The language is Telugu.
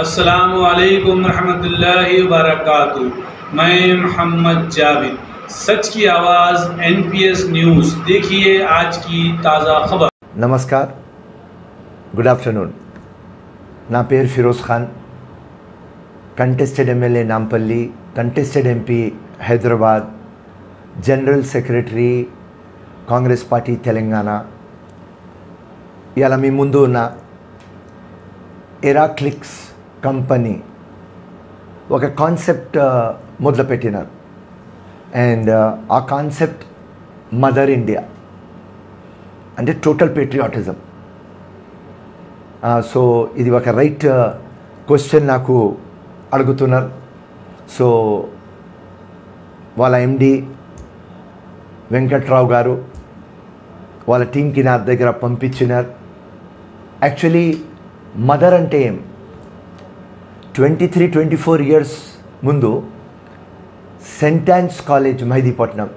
अस्सलामु अलैकुम रहमतुल्लाहि व बरकातुहू। मैं मोहम्मद जावेद, सच की आवाज़ NPS न्यूज़। देखिए आज की ताज़ा खबर। नमस्कार, गुड आफ्टरनून। ना पेर Firoz Khan, contested MLA Nampally, contested MP Hyderabad, general secretary Congress party Telangana. इयाला मी मुंदु उन्न ఎరాక్లిక్స్ కంపెనీ ఒక కాన్సెప్ట్ మొదలుపెట్టినారు. అండ్ ఆ కాన్సెప్ట్ మదర్ ఇండియా, అంటే టోటల్ పేట్రియాటిజం. సో ఇది ఒక రైట్ క్వశ్చన్ నాకు అడుగుతున్నారు. సో వాళ్ళ MD వెంకట్రావు గారు వాళ్ళ టీంకి నా దగ్గర పంపించినారు. యాక్చువల్లీ మదర్ అంటే ఏం? 23-24 ఇయర్స్ ముందు సెంట్ ఆన్స్ కాలేజ్ మెహదీపట్నం,